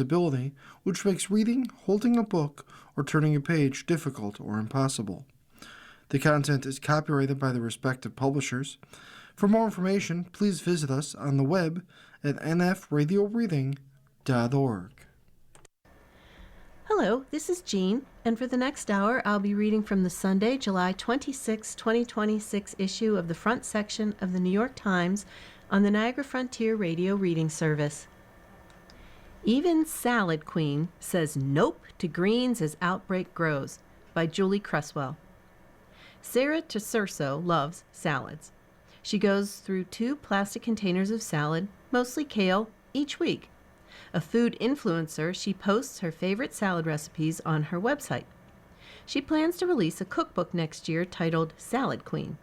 ability, which makes reading, holding a book, or turning a page difficult or impossible. The content is copyrighted by the respective publishers. For more information, please visit us on the web at nfradioreading.org. Hello, this is Jean, and for the next hour, I'll be reading from the Sunday, July 26, 2026 issue of the front section of the New York Times on the Niagara Frontier Radio Reading Service. Even Salad Queen says nope to greens as outbreak grows, by Julie Cresswell. Sarah Tesurso loves salads. She goes through 2 plastic containers of salad, mostly kale, each week. A food influencer, she posts her favorite salad recipes on her website. She plans to release a cookbook next year titled Salad Queen.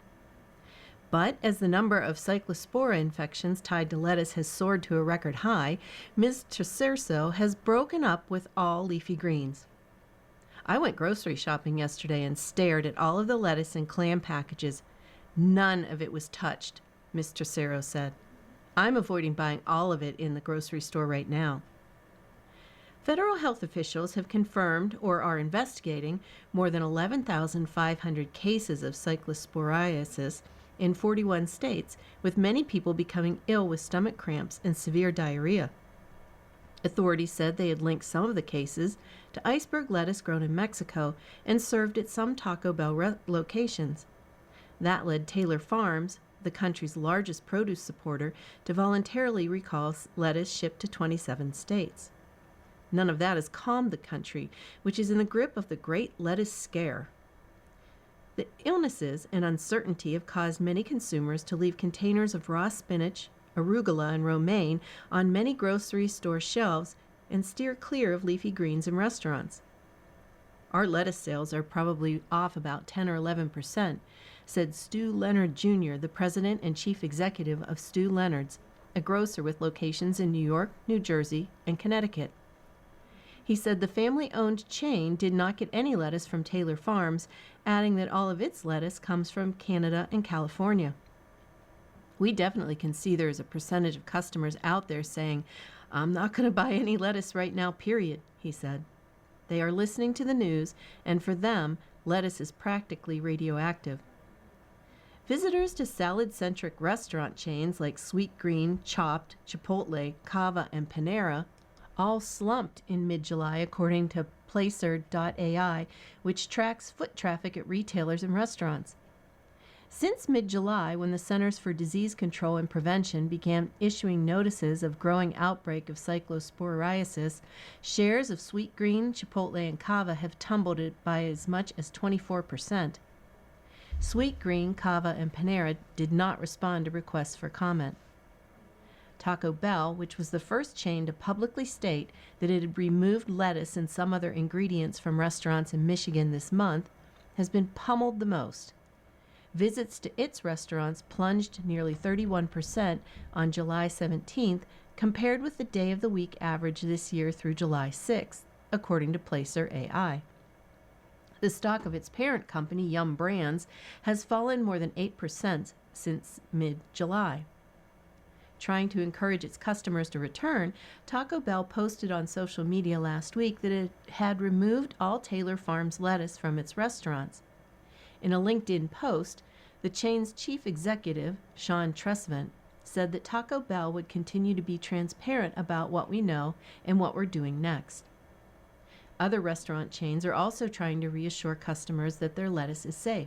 But as the number of Cyclospora infections tied to lettuce has soared to a record high, Ms. Tesurso has broken up with all leafy greens. I went grocery shopping yesterday and stared at all of the lettuce and clam packages. None of it was touched, Ms. Tesurso said. I'm avoiding buying all of it in the grocery store right now. Federal health officials have confirmed or are investigating more than 11,500 cases of cyclosporiasis in 41 states, with many people becoming ill with stomach cramps and severe diarrhea. Authorities said they had linked some of the cases to iceberg lettuce grown in Mexico and served at some Taco Bell locations. That led Taylor Farms, the country's largest produce supporter, to voluntarily recall lettuce shipped to 27 states. None of that has calmed the country, which is in the grip of the Great Lettuce Scare. The illnesses and uncertainty have caused many consumers to leave containers of raw spinach, arugula, and romaine on many grocery store shelves and steer clear of leafy greens in restaurants. Our lettuce sales are probably off about 10 or 11%, said Stu Leonard Jr., the president and chief executive of Stu Leonard's, a grocer with locations in New York, New Jersey, and Connecticut. He said the family-owned chain did not get any lettuce from Taylor Farms, adding that all of its lettuce comes from Canada and California. We definitely can see there is a percentage of customers out there saying, "I'm not going to buy any lettuce right now, period," he said. They are listening to the news, and for them, lettuce is practically radioactive. Visitors to salad-centric restaurant chains like Sweet Green, Chopped, Chipotle, Cava, and Panera all slumped in mid-July, according to Placer.ai, which tracks foot traffic at retailers and restaurants. Since mid-July, when the Centers for Disease Control and Prevention began issuing notices of growing outbreak of cyclosporiasis, shares of Sweet Green, Chipotle, and Cava have tumbled by as much as 24%. Sweet Green, Cava, and Panera did not respond to requests for comment. Taco Bell, which was the first chain to publicly state that it had removed lettuce and some other ingredients from restaurants in Michigan this month, has been pummeled the most. Visits to its restaurants plunged nearly 31% on July 17th, compared with the day of the week average this year through July 6th, according to Placer.ai. The stock of its parent company, Yum Brands, has fallen more than 8% since mid-July. Trying to encourage its customers to return, Taco Bell posted on social media last week that it had removed all Taylor Farms lettuce from its restaurants. In a LinkedIn post, the chain's chief executive, Sean Tresvant, said that Taco Bell would continue to be transparent about what we know and what we're doing next. Other restaurant chains are also trying to reassure customers that their lettuce is safe.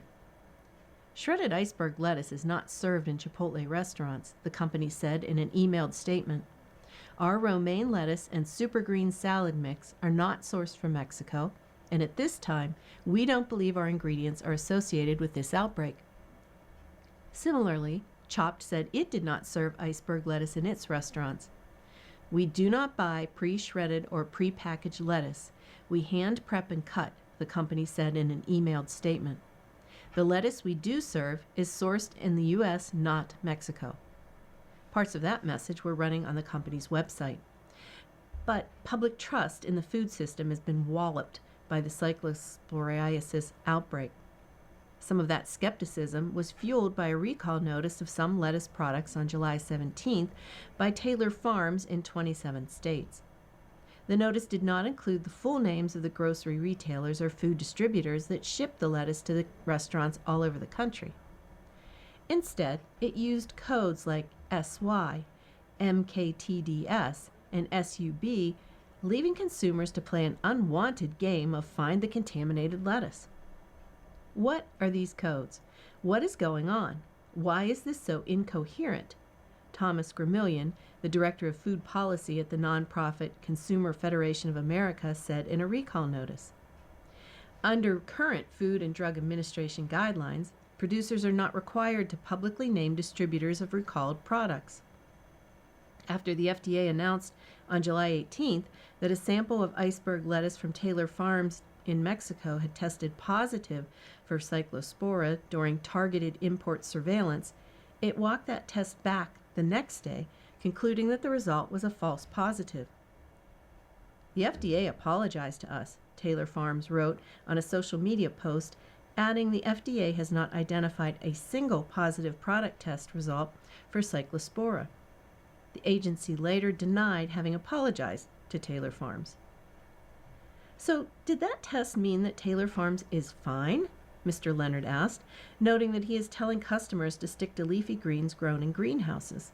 Shredded iceberg lettuce is not served in Chipotle restaurants, the company said in an emailed statement. Our romaine lettuce and super green salad mix are not sourced from Mexico, and at this time, we don't believe our ingredients are associated with this outbreak. Similarly, Chopped said it did not serve iceberg lettuce in its restaurants. We do not buy pre-shredded or pre-packaged lettuce. We hand prep and cut, the company said in an emailed statement. The lettuce we do serve is sourced in the U.S., not Mexico. Parts of that message were running on the company's website. But public trust in the food system has been walloped by the cyclosporiasis outbreak. Some of that skepticism was fueled by a recall notice of some lettuce products on July 17th by Taylor Farms in 27 states. The notice did not include the full names of the grocery retailers or food distributors that ship the lettuce to the restaurants all over the country. Instead, it used codes like SY, MKTDS, and SUB, leaving consumers to play an unwanted game of find the contaminated lettuce. What are these codes? What is going on? Why is this so incoherent? Thomas Gramillion, the director of food policy at the nonprofit Consumer Federation of America, said in a recall notice. Under current Food and Drug Administration guidelines, producers are not required to publicly name distributors of recalled products. After the FDA announced on July 18th that a sample of iceberg lettuce from Taylor Farms in Mexico had tested positive for Cyclospora during targeted import surveillance, it walked that test back the next day, concluding that the result was a false positive. The FDA apologized to us, Taylor Farms wrote on a social media post, adding the FDA has not identified a single positive product test result for Cyclospora. The agency later denied having apologized to Taylor Farms. So, did that test mean that Taylor Farms is fine? Mr. Leonard asked, noting that he is telling customers to stick to leafy greens grown in greenhouses.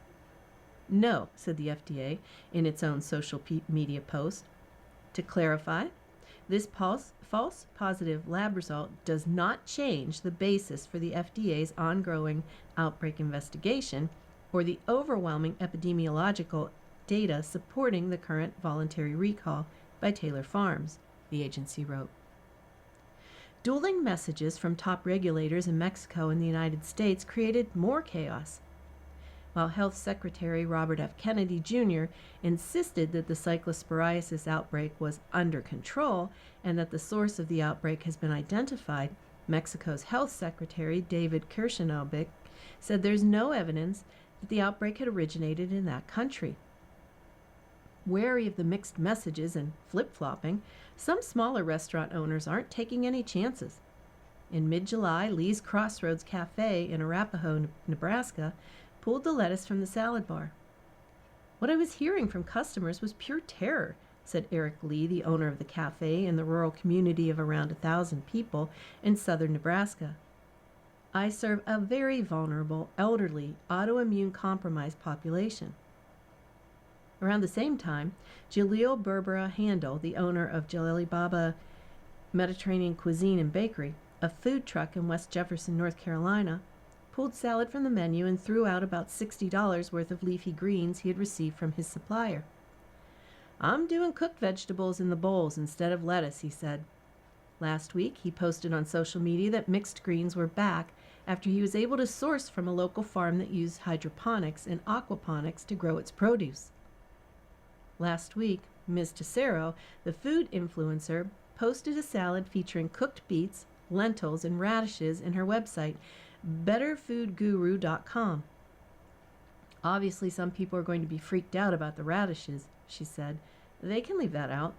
No, said the FDA in its own social media post. To clarify, this false positive lab result does not change the basis for the FDA's ongoing outbreak investigation or the overwhelming epidemiological data supporting the current voluntary recall by Taylor Farms, the agency wrote. Dueling messages from top regulators in Mexico and the United States created more chaos. While Health Secretary Robert F. Kennedy Jr. insisted that the cyclosporiasis outbreak was under control and that the source of the outbreak has been identified, Mexico's Health Secretary David Kirschenobik said there's no evidence that the outbreak had originated in that country. Wary of the mixed messages and flip-flopping, some smaller restaurant owners aren't taking any chances. In mid-July, Lee's Crossroads Cafe in Arapahoe, Nebraska, pulled the lettuce from the salad bar. What I was hearing from customers was pure terror, said Eric Lee, the owner of the cafe in the rural community of around 1,000 people in southern Nebraska. I serve a very vulnerable, elderly, autoimmune compromised population. Around the same time, Jaleel Berbera Handel, the owner of Jaleli Baba Mediterranean Cuisine and Bakery, a food truck in West Jefferson, North Carolina, pulled salad from the menu and threw out about $60 worth of leafy greens he had received from his supplier. I'm doing cooked vegetables in the bowls instead of lettuce, he said. Last week, he posted on social media that mixed greens were back after he was able to source from a local farm that used hydroponics and aquaponics to grow its produce. Last week, Ms. Tessero, the food influencer, posted a salad featuring cooked beets, lentils, and radishes in her website, betterfoodguru.com. Obviously, some people are going to be freaked out about the radishes, she said. They can leave that out.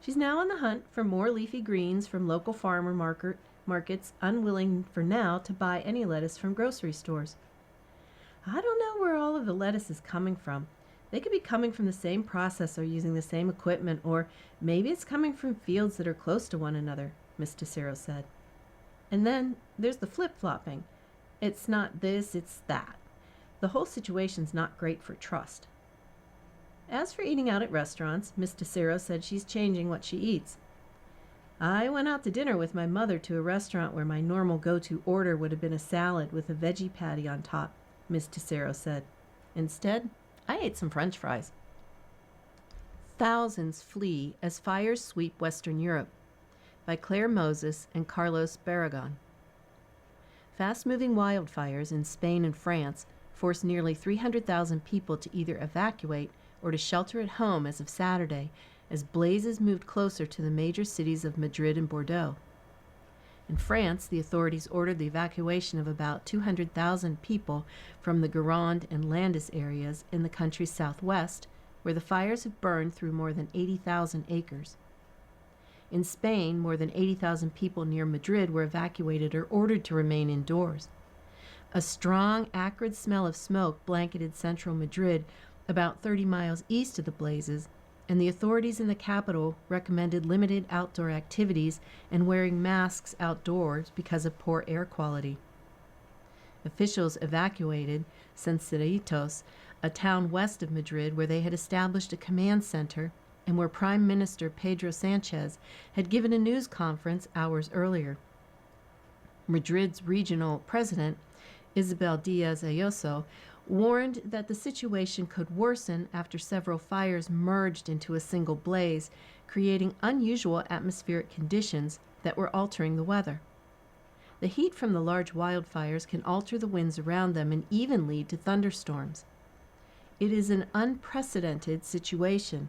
She's now on the hunt for more leafy greens from local farmer markets, unwilling for now to buy any lettuce from grocery stores. I don't know where all of the lettuce is coming from. They could be coming from the same processor using the same equipment, or maybe it's coming from fields that are close to one another, Ms. Tessero said. And then there's the flip-flopping. It's not this, it's that. The whole situation's not great for trust. As for eating out at restaurants, Ms. Tessero said she's changing what she eats. I went out to dinner with my mother to a restaurant where my normal go-to order would have been a salad with a veggie patty on top, Ms. Tessero said. Instead, I ate some French fries. Thousands flee as fires sweep Western Europe, by Claire Moses and Carlos Barragon. Fast-moving wildfires in Spain and France forced nearly 300,000 people to either evacuate or to shelter at home as of Saturday, as blazes moved closer to the major cities of Madrid and Bordeaux. In France, the authorities ordered the evacuation of about 200,000 people from the Gironde and Landes areas in the country's southwest, where the fires have burned through more than 80,000 acres. In Spain, more than 80,000 people near Madrid were evacuated or ordered to remain indoors. A strong, acrid smell of smoke blanketed central Madrid, about 30 miles east of the blazes, and the authorities in the capital recommended limited outdoor activities and wearing masks outdoors because of poor air quality. Officials evacuated Cencerritos, a town west of Madrid where they had established a command center and where Prime Minister Pedro Sanchez had given a news conference hours earlier. Madrid's regional president, Isabel Díaz Ayuso, warned that the situation could worsen after several fires merged into a single blaze, creating unusual atmospheric conditions that were altering the weather. The heat from the large wildfires can alter the winds around them and even lead to thunderstorms. It is an unprecedented situation.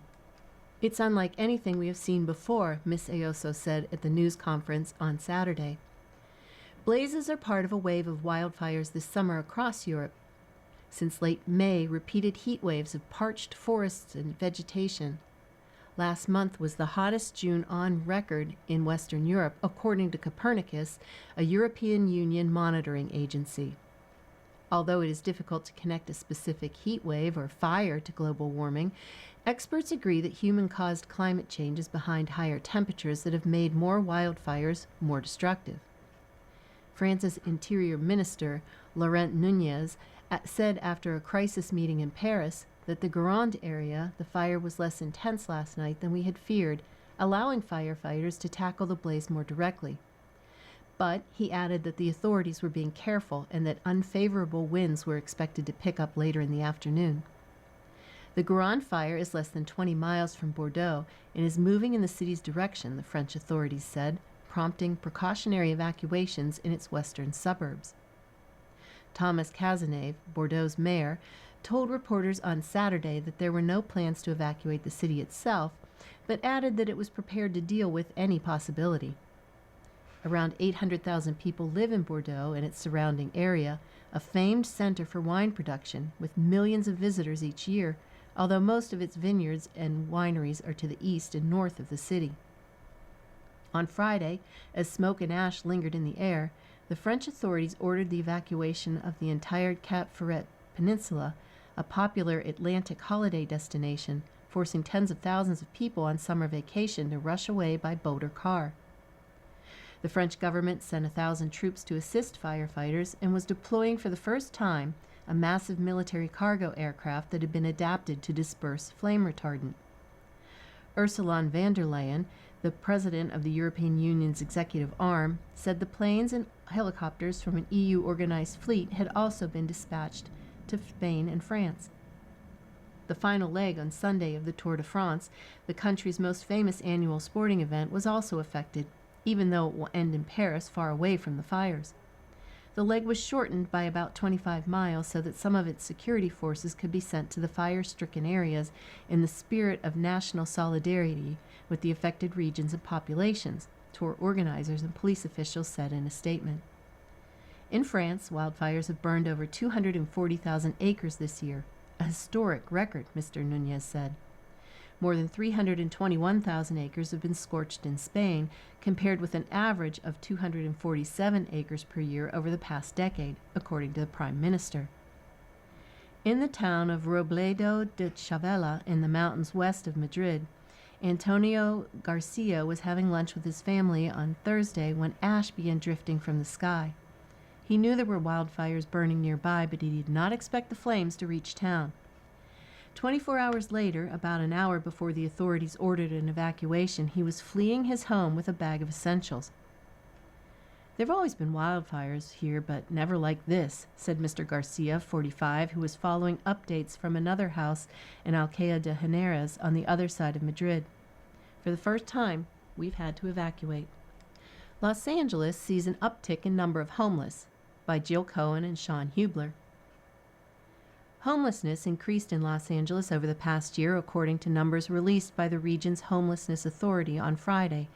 It's unlike anything we have seen before, Ms. Ayuso said at the news conference on Saturday. Blazes are part of a wave of wildfires this summer across Europe. Since late May, repeated heat waves have parched forests and vegetation. Last month was the hottest June on record in Western Europe, according to Copernicus, a European Union monitoring agency. Although it is difficult to connect a specific heat wave or fire to global warming, experts agree that human-caused climate change is behind higher temperatures that have made more wildfires more destructive. France's Interior Minister, Laurent Nunez, said after a crisis meeting in Paris that the Gironde area, the fire was less intense last night than we had feared, allowing firefighters to tackle the blaze more directly. But he added that the authorities were being careful and that unfavorable winds were expected to pick up later in the afternoon. The Gironde fire is less than 20 miles from Bordeaux and is moving in the city's direction, the French authorities said, prompting precautionary evacuations in its western suburbs. Thomas Cazenave, Bordeaux's mayor, told reporters on Saturday that there were no plans to evacuate the city itself, but added that it was prepared to deal with any possibility. Around 800,000 people live in Bordeaux and its surrounding area, a famed center for wine production with millions of visitors each year, although most of its vineyards and wineries are to the east and north of the city. On Friday, as smoke and ash lingered in the air, the French authorities ordered the evacuation of the entire Cap Ferret Peninsula, a popular Atlantic holiday destination, forcing tens of thousands of people on summer vacation to rush away by boat or car. The French government sent 1,000 troops to assist firefighters and was deploying for the first time a massive military cargo aircraft that had been adapted to disperse flame retardant. Ursula von der Leyen, the president of the European Union's executive arm, said the planes and helicopters from an EU-organized fleet had also been dispatched to Spain and France. The final leg on Sunday of the Tour de France, the country's most famous annual sporting event, was also affected, even though it will end in Paris, far away from the fires. The leg was shortened by about 25 miles so that some of its security forces could be sent to the fire-stricken areas in the spirit of national solidarity with the affected regions and populations, tour organizers and police officials said in a statement. In France, wildfires have burned over 240,000 acres this year, a historic record, Mr. Nunez said. More than 321,000 acres have been scorched in Spain, compared with an average of 247 acres per year over the past decade, according to the Prime Minister. In the town of Robledo de Chavela, in the mountains west of Madrid, Antonio Garcia was having lunch with his family on Thursday when ash began drifting from the sky. He knew there were wildfires burning nearby, but he did not expect the flames to reach town. 24 hours later, about an hour before the authorities ordered an evacuation, he was fleeing his home with a bag of essentials. There have always been wildfires here, but never like this, said Mr. Garcia, 45, who was following updates from another house in Alcalá de Henares on the other side of Madrid. For the first time, we've had to evacuate. Los Angeles sees an uptick in number of homeless, by Jill Cohen and Sean Hubler. Homelessness increased in Los Angeles over the past year, according to numbers released by the region's Homelessness Authority on Friday,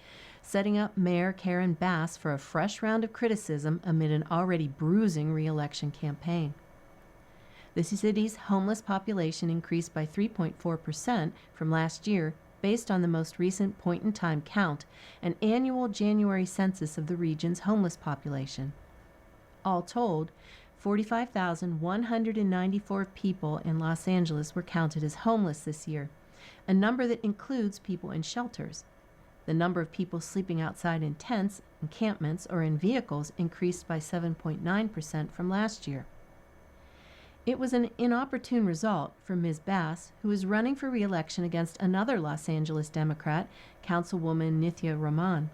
setting up Mayor Karen Bass for a fresh round of criticism amid an already bruising re-election campaign. The city's homeless population increased by 3.4% from last year, based on the most recent point-in-time count, an annual January census of the region's homeless population. All told, 45,194 people in Los Angeles were counted as homeless this year, a number that includes people in shelters. The number of people sleeping outside in tents, encampments, or in vehicles increased by 7.9% from last year. It was an inopportune result for Ms. Bass, who is running for re-election against another Los Angeles Democrat, Councilwoman Nithya Raman.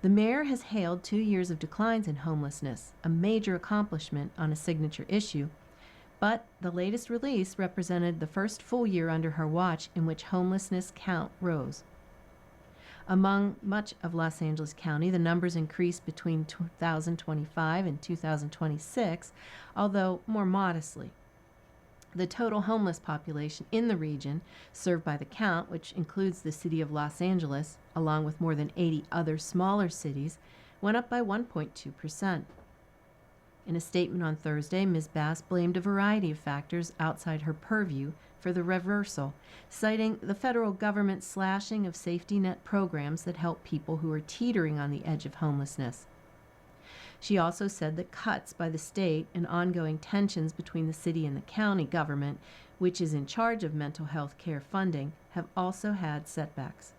The mayor has hailed 2 years of declines in homelessness, a major accomplishment on a signature issue, but the latest release represented the first full year under her watch in which homelessness count rose. Among much of Los Angeles County, the numbers increased between 2025 and 2026, although more modestly. The total homeless population in the region served by the count, which includes the city of Los Angeles, along with more than 80 other smaller cities, went up by 1.2%. In a statement on Thursday, Ms. Bass blamed a variety of factors outside her purview for the reversal, citing the federal government's slashing of safety net programs that help people who are teetering on the edge of homelessness. She also said that cuts by the state and ongoing tensions between the city and the county government, which is in charge of mental health care funding, have also had setbacks.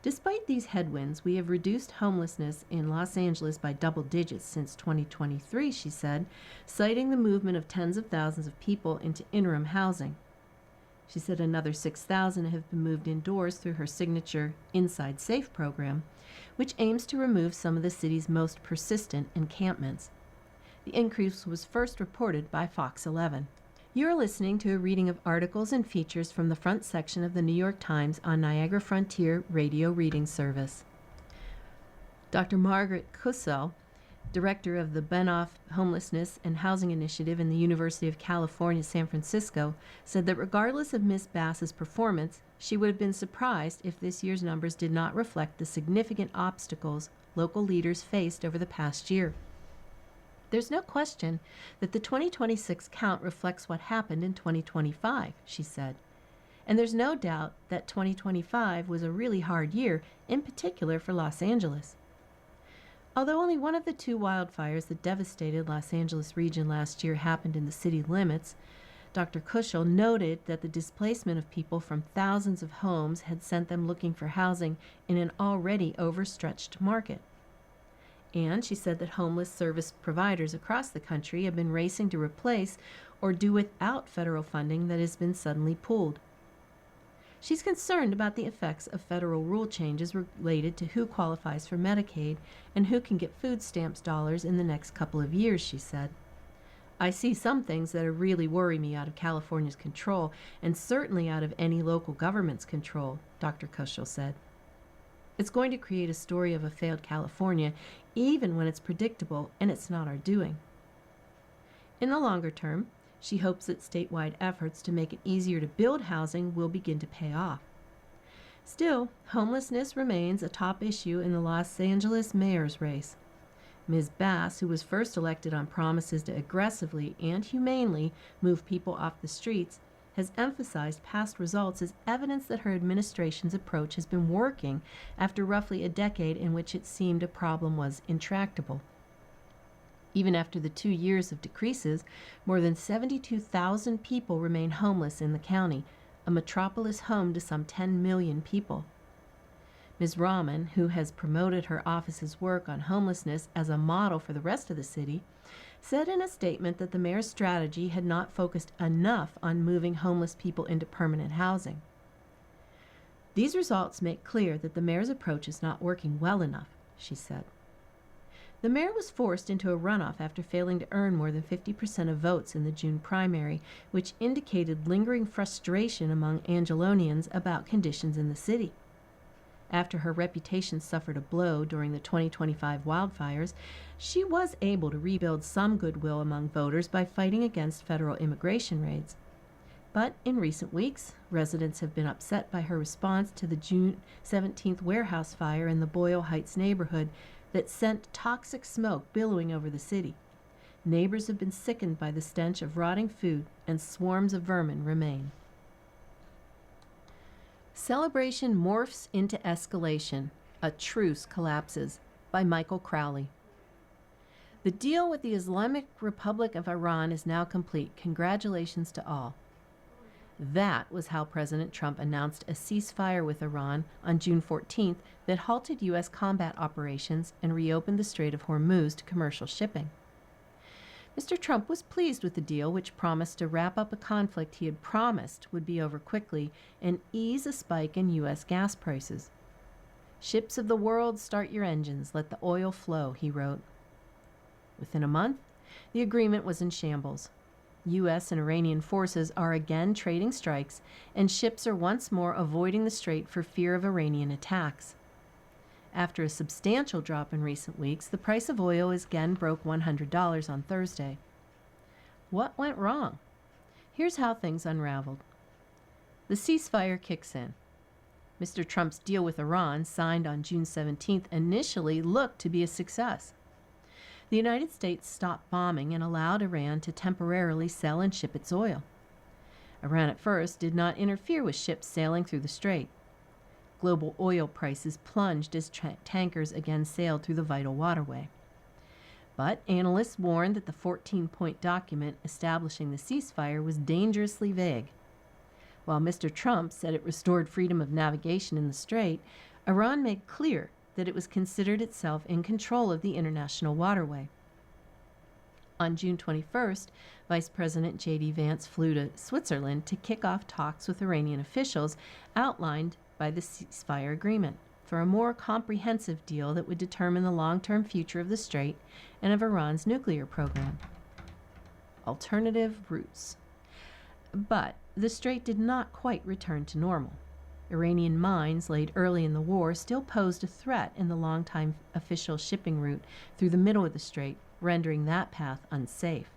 Despite these headwinds, we have reduced homelessness in Los Angeles by double digits since 2023, she said, citing the movement of tens of thousands of people into interim housing. She said another 6,000 have been moved indoors through her signature Inside Safe program, which aims to remove some of the city's most persistent encampments. The increase was first reported by Fox 11. You're listening to a reading of articles and features from the front section of the New York Times on Niagara Frontier Radio Reading Service. Dr. Margaret Kussel, director of the Benoff Homelessness and Housing Initiative in the University of California, San Francisco, said that regardless of Ms. Bass's performance, she would have been surprised if this year's numbers did not reflect the significant obstacles local leaders faced over the past year. There's no question that the 2026 count reflects what happened in 2025, she said. And there's no doubt that 2025 was a really hard year, in particular for Los Angeles. Although only one of the 2 wildfires that devastated Los Angeles region last year happened in the city limits, Dr. Kushel noted that the displacement of people from thousands of homes had sent them looking for housing in an already overstretched market. And she said that homeless service providers across the country have been racing to replace or do without federal funding that has been suddenly pulled. She's concerned about the effects of federal rule changes related to who qualifies for Medicaid and who can get food stamps dollars in the next couple of years, she said. I see some things that really worry me out of California's control, and certainly out of any local government's control, Dr. Kushel said. It's going to create a story of a failed California, even when it's predictable and it's not our doing. In the longer term, she hopes that statewide efforts to make it easier to build housing will begin to pay off. Still, homelessness remains a top issue in the Los Angeles mayor's race. Ms. Bass, who was first elected on promises to aggressively and humanely move people off the streets, has emphasized past results as evidence that her administration's approach has been working after roughly a decade in which it seemed a problem was intractable. Even after the 2 years of decreases, more than 72,000 people remain homeless in the county, a metropolis home to some 10 million people. Ms. Rahman, who has promoted her office's work on homelessness as a model for the rest of the city, said in a statement that the mayor's strategy had not focused enough on moving homeless people into permanent housing. These results make clear that the mayor's approach is not working well enough, she said. The mayor was forced into a runoff after failing to earn more than 50% of votes in the June primary, which indicated lingering frustration among Angelonians about conditions in the city. After her reputation suffered a blow during the 2025 wildfires, she was able to rebuild some goodwill among voters by fighting against federal immigration raids. But in recent weeks, residents have been upset by her response to the June 17th warehouse fire in the Boyle Heights neighborhood that sent toxic smoke billowing over the city. Neighbors have been sickened by the stench of rotting food, and swarms of vermin remain. Celebration morphs into escalation. A truce collapses, by Michael Crowley. The deal with the Islamic Republic of Iran is now complete. Congratulations to all. That was how President Trump announced a ceasefire with Iran on June 14th that halted U.S. combat operations and reopened the Strait of Hormuz to commercial shipping. Mr. Trump was pleased with the deal, which promised to wrap up a conflict he had promised would be over quickly and ease a spike in U.S. gas prices. "Ships of the world, start your engines, let the oil flow," he wrote. Within a month, the agreement was in shambles. U.S. and Iranian forces are again trading strikes, and ships are once more avoiding the strait for fear of Iranian attacks. After a substantial drop in recent weeks, the price of oil again broke $100 on Thursday. What went wrong? Here's how things unraveled. The ceasefire kicks in. Mr. Trump's deal with Iran, signed on June 17th, initially looked to be a success. The United States stopped bombing and allowed Iran to temporarily sell and ship its oil. Iran at first did not interfere with ships sailing through the strait. Global oil prices plunged as tankers again sailed through the vital waterway. But analysts warned that the 14-point document establishing the ceasefire was dangerously vague. While Mr. Trump said it restored freedom of navigation in the strait, Iran made clear that it was considered itself in control of the international waterway. On June 21st, Vice President J.D. Vance flew to Switzerland to kick off talks with Iranian officials outlined by the ceasefire agreement for a more comprehensive deal that would determine the long-term future of the strait and of Iran's nuclear program. Alternative routes. But the strait did not quite return to normal. Iranian mines laid early in the war still posed a threat in the long-time official shipping route through the middle of the strait, rendering that path unsafe.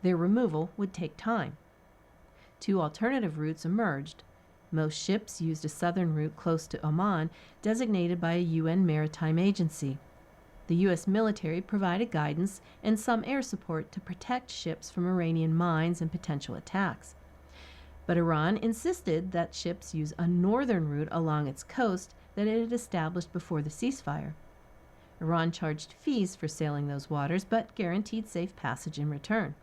Their removal would take time. Two alternative routes emerged. Most ships used a southern route close to Oman, designated by a UN maritime agency. The U.S. military provided guidance and some air support to protect ships from Iranian mines and potential attacks. But Iran insisted that ships use a northern route along its coast that it had established before the ceasefire. Iran charged fees for sailing those waters, but guaranteed safe passage in return.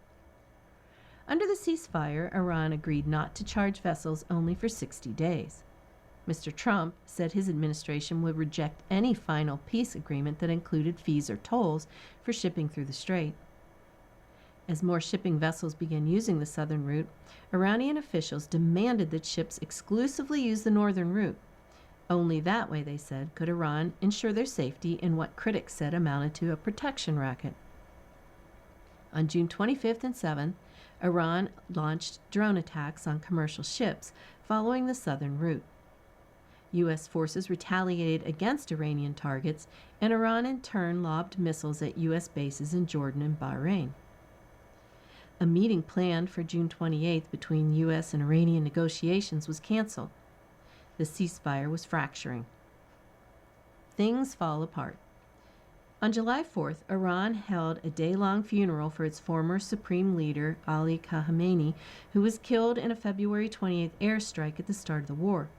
Under the ceasefire, Iran agreed not to charge vessels only for 60 days. Mr. Trump said his administration would reject any final peace agreement that included fees or tolls for shipping through the strait. As more shipping vessels began using the southern route, Iranian officials demanded that ships exclusively use the northern route. Only that way, they said, could Iran ensure their safety in what critics said amounted to a protection racket. On June 25th and 7th, Iran launched drone attacks on commercial ships following the southern route. U.S. forces retaliated against Iranian targets, and Iran in turn lobbed missiles at U.S. bases in Jordan and Bahrain. A meeting planned for June 28th between U.S. and Iranian negotiations was canceled. The ceasefire was fracturing. Things fall apart. On July 4th, Iran held a day-long funeral for its former supreme leader, Ali Khamenei, who was killed in a February 28th airstrike at the start of the war.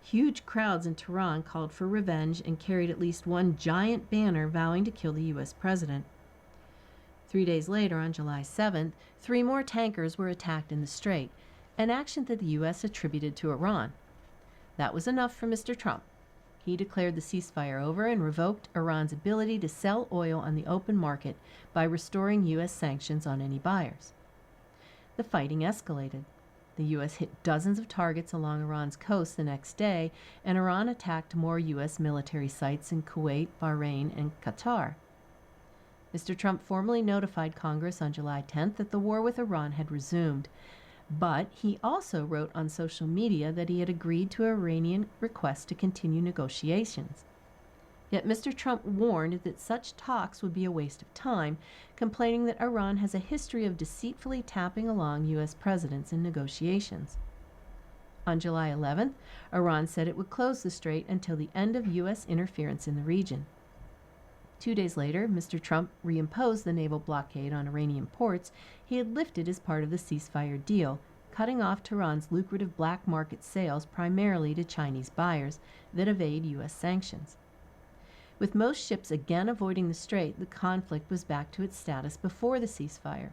Huge crowds in Tehran called for revenge and carried at least one giant banner vowing to kill the U.S. president. 3 days later, on July 7th, 3 more tankers were attacked in the strait, an action that the U.S. attributed to Iran. That was enough for Mr. Trump. He declared the ceasefire over and revoked Iran's ability to sell oil on the open market by restoring U.S. sanctions on any buyers. The fighting escalated. The U.S. hit dozens of targets along Iran's coast the next day, and Iran attacked more U.S. military sites in Kuwait, Bahrain, and Qatar. Mr. Trump formally notified Congress on July 10th that the war with Iran had resumed, but he also wrote on social media that he had agreed to an Iranian request to continue negotiations. Yet Mr. Trump warned that such talks would be a waste of time, complaining that Iran has a history of deceitfully tapping along U.S. presidents in negotiations. On July 11th, Iran said it would close the strait until the end of U.S. interference in the region. 2 days later, Mr. Trump reimposed the naval blockade on Iranian ports he had lifted as part of the ceasefire deal, cutting off Tehran's lucrative black market sales primarily to Chinese buyers that evade U.S. sanctions. With most ships again avoiding the strait, the conflict was back to its status before the ceasefire.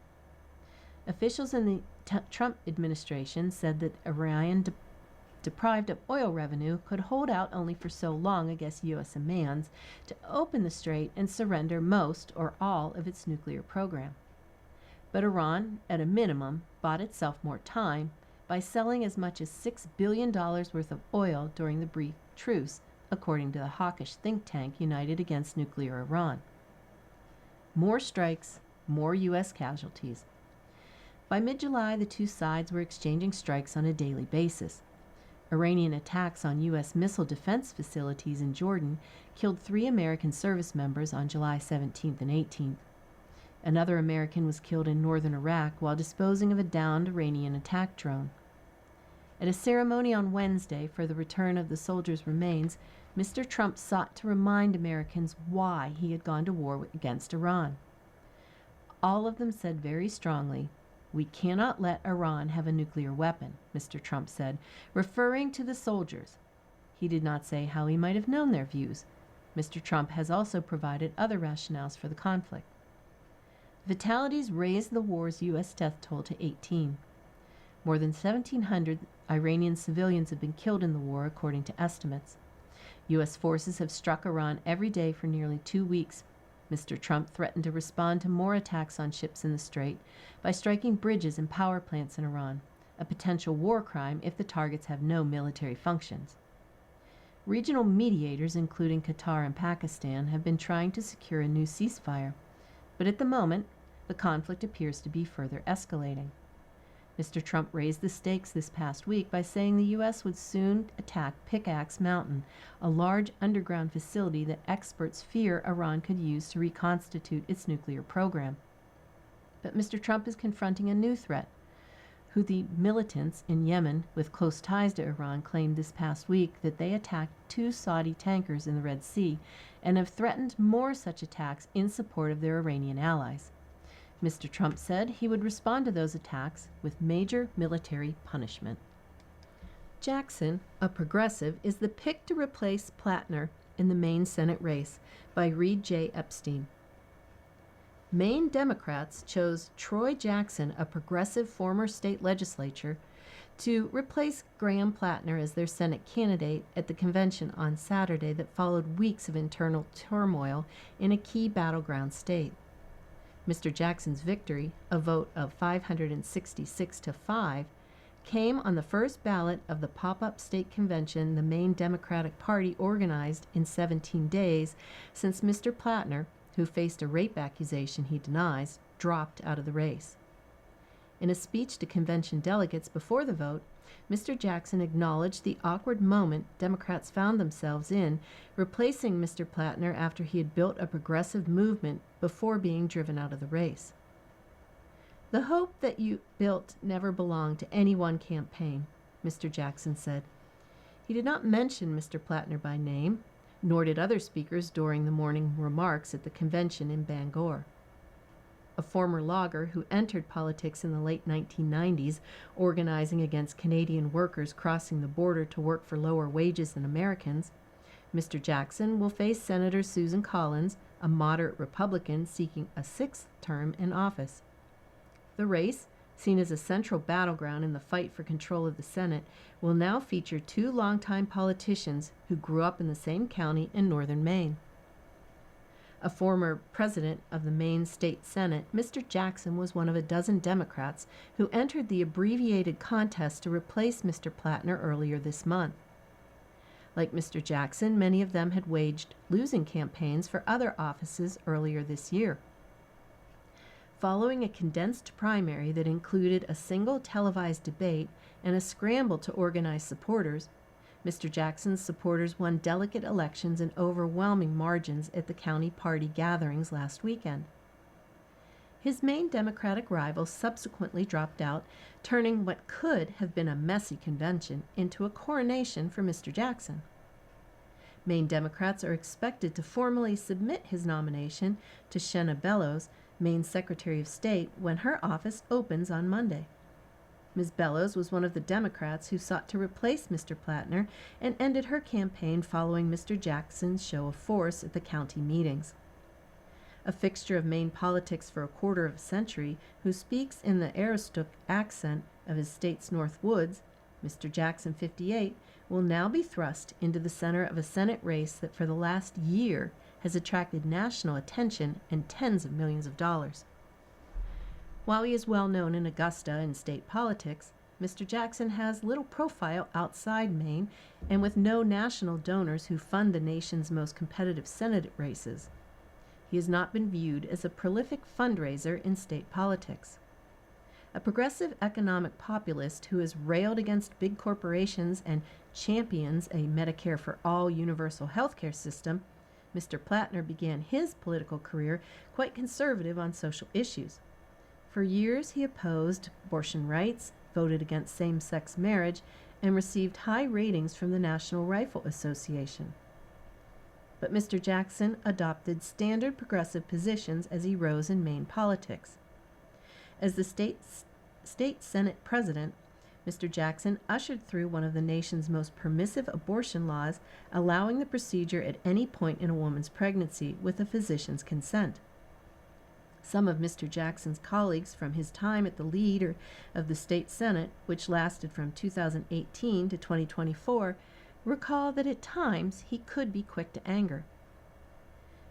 Officials in Trump administration said that Iran, deprived of oil revenue, could hold out only for so long against U.S. demands to open the strait and surrender most or all of its nuclear program. But Iran, at a minimum, bought itself more time by selling as much as $6 billion worth of oil during the brief truce, according to the hawkish think tank United Against Nuclear Iran. More strikes, more U.S. casualties. By mid-July, the two sides were exchanging strikes on a daily basis. Iranian attacks on U.S. missile defense facilities in Jordan killed 3 American service members on July 17th and 18th. Another American was killed in northern Iraq while disposing of a downed Iranian attack drone. At a ceremony on Wednesday for the return of the soldiers' remains, Mr. Trump sought to remind Americans why he had gone to war against Iran. All of them said very strongly, "We cannot let Iran have a nuclear weapon," Mr. Trump said, referring to the soldiers. He did not say how he might have known their views. Mr. Trump has also provided other rationales for the conflict. Fatalities raised the war's U.S. death toll to 18. More than 1,700 Iranian civilians have been killed in the war, according to estimates. U.S. forces have struck Iran every day for nearly 2 weeks. Mr. Trump threatened to respond to more attacks on ships in the strait by striking bridges and power plants in Iran, a potential war crime if the targets have no military functions. Regional mediators, including Qatar and Pakistan, have been trying to secure a new ceasefire, but at the moment, the conflict appears to be further escalating. Mr. Trump raised the stakes this past week by saying the U.S. would soon attack Pickaxe Mountain, a large underground facility that experts fear Iran could use to reconstitute its nuclear program. But Mr. Trump is confronting a new threat. Houthi militants in Yemen with close ties to Iran claimed this past week that they attacked 2 Saudi tankers in the Red Sea and have threatened more such attacks in support of their Iranian allies. Mr. Trump said he would respond to those attacks with major military punishment. Jackson, a progressive, is the pick to replace Platner in the Maine Senate race by Reed J. Epstein. Maine Democrats chose Troy Jackson, a progressive former state legislator, to replace Graham Platner as their Senate candidate at the convention on Saturday that followed weeks of internal turmoil in a key battleground state. Mr. Jackson's victory, a vote of 566 to 5, came on the first ballot of the pop-up state convention the Maine Democratic Party organized in 17 days since Mr. Platner, who faced a rape accusation he denies, dropped out of the race. In a speech to convention delegates before the vote, Mr. Jackson acknowledged the awkward moment Democrats found themselves in, replacing Mr. Platner after he had built a progressive movement before being driven out of the race. "The hope that you built never belonged to any one campaign," Mr. Jackson said. He did not mention Mr. Platner by name, nor did other speakers during the morning remarks at the convention in Bangor. A former logger who entered politics in the late 1990s, organizing against Canadian workers crossing the border to work for lower wages than Americans, Mr. Jackson will face Senator Susan Collins, a moderate Republican seeking a 6th term in office. The race, seen as a central battleground in the fight for control of the Senate, will now feature 2 longtime politicians who grew up in the same county in northern Maine. A former president of the Maine State Senate, Mr. Jackson was one of a dozen Democrats who entered the abbreviated contest to replace Mr. Platner earlier this month. Like Mr. Jackson, many of them had waged losing campaigns for other offices earlier this year. Following a condensed primary that included a single televised debate and a scramble to organize supporters, Mr. Jackson's supporters won delegate elections in overwhelming margins at the county party gatherings last weekend. His main Democratic rival subsequently dropped out, turning what could have been a messy convention into a coronation for Mr. Jackson. Maine Democrats are expected to formally submit his nomination to Shenna Bellows, Maine's Secretary of State, when her office opens on Monday. Ms. Bellows was one of the Democrats who sought to replace Mr. Platner and ended her campaign following Mr. Jackson's show of force at the county meetings. a fixture of Maine politics for a quarter of a century, who speaks in the Aroostook accent of his state's North Woods, Mr. Jackson, 58, will now be thrust into the center of a Senate race that for the last year has attracted national attention and tens of millions of dollars. While he is well known in Augusta and state politics, Mr. Jackson has little profile outside Maine and with no national donors who fund the nation's most competitive Senate races. He has not been viewed as a prolific fundraiser in state politics. A progressive economic populist who has railed against big corporations and champions a Medicare for all universal health care system, Mr. Plattner began his political career quite conservative on social issues. For years, he opposed abortion rights, voted against same-sex marriage, and received high ratings from the National Rifle Association. But Mr. Jackson adopted standard progressive positions as he rose in Maine politics. As the state Senate president, Mr. Jackson ushered through one of the nation's most permissive abortion laws, allowing the procedure at any point in a woman's pregnancy with a physician's consent. Some of Mr. Jackson's colleagues from his time at the lead of the state Senate, which lasted from 2018 to 2024, recall that at times he could be quick to anger.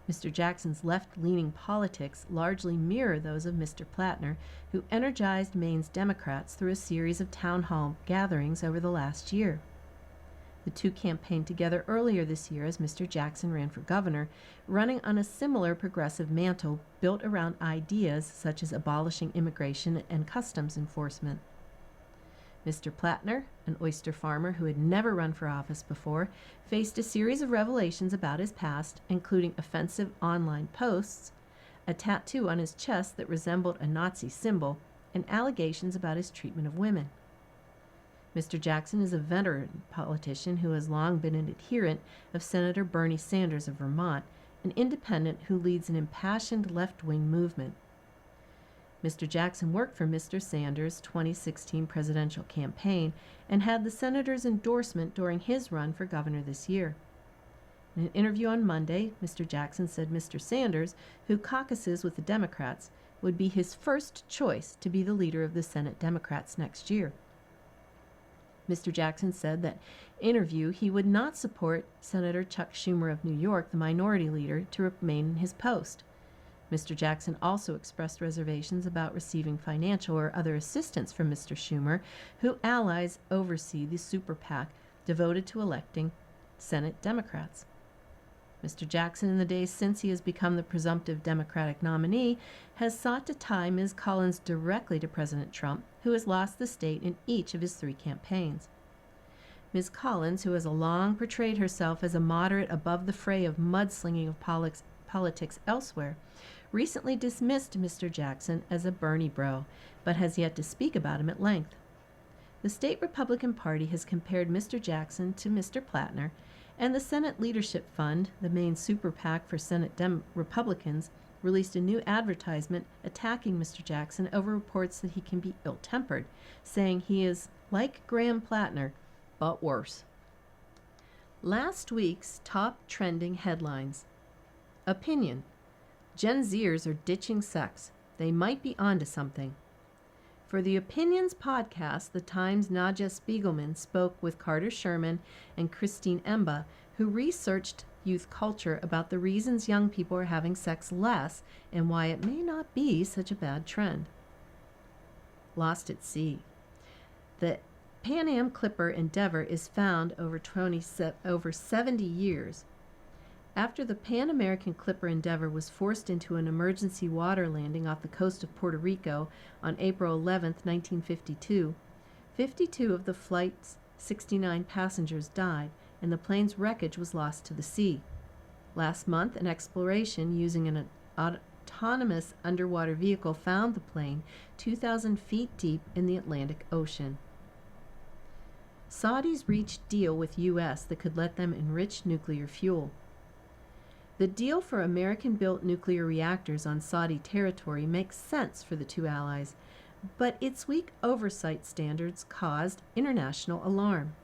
Mr. Jackson's left-leaning politics largely mirror those of Mr. Plattner, who energized Maine's Democrats through a series of town hall gatherings over the last year. The two campaigned together earlier this year as Mr. Jackson ran for governor, running on a similar progressive mantle built around ideas such as abolishing immigration and customs enforcement. Mr. Plattner, an oyster farmer who had never run for office before, faced a series of revelations about his past, including offensive online posts, a tattoo on his chest that resembled a Nazi symbol, and allegations about his treatment of women. Mr. Jackson is a veteran politician who has long been an adherent of Senator Bernie Sanders of Vermont, an independent who leads an impassioned left-wing movement. Mr. Jackson worked for Mr. Sanders' 2016 presidential campaign and had the senator's endorsement during his run for governor this year. In an interview on Monday, Mr. Jackson said Mr. Sanders, who caucuses with the Democrats, would be his first choice to be the leader of the Senate Democrats next year. Mr. Jackson said that interview he would not support Senator Chuck Schumer of New York, the minority leader, to remain in his post. Mr. Jackson also expressed reservations about receiving financial or other assistance from Mr. Schumer, who allies oversee the super PAC devoted to electing Senate Democrats. Mr. Jackson, in the days since he has become the presumptive Democratic nominee, has sought to tie Ms. Collins directly to President Trump, who has lost the state in each of his 3 campaigns. Ms. Collins, who has long portrayed herself as a moderate above the fray of mudslinging of politics elsewhere, recently dismissed Mr. Jackson as a Bernie bro, but has yet to speak about him at length. The state Republican Party has compared Mr. Jackson to Mr. Plattner, and the Senate Leadership Fund, the main super PAC for Senate Republicans, released a new advertisement attacking Mr. Jackson over reports that he can be ill-tempered, saying he is like Graham Plattner, but worse. Last week's top trending headlines. Opinion. Gen Zers are ditching sex. They might be onto something. For the Opinions podcast, the Times' Nadja Spiegelman spoke with Carter Sherman and Christine Emba, who researched youth culture about the reasons young people are having sex less and why it may not be such a bad trend. Lost at sea. The Pan Am Clipper Endeavour is found over 70 years. After the Pan American Clipper Endeavour was forced into an emergency water landing off the coast of Puerto Rico on April 11, 1952, 52 of the flight's 69 passengers died, and the plane's wreckage was lost to the sea. Last month, an exploration using an autonomous underwater vehicle found the plane 2,000 feet deep in the Atlantic Ocean. Saudis reached deal with U.S. that could let them enrich nuclear fuel. The deal for American-built nuclear reactors on Saudi territory makes sense for the two allies, but its weak oversight standards caused international alarm.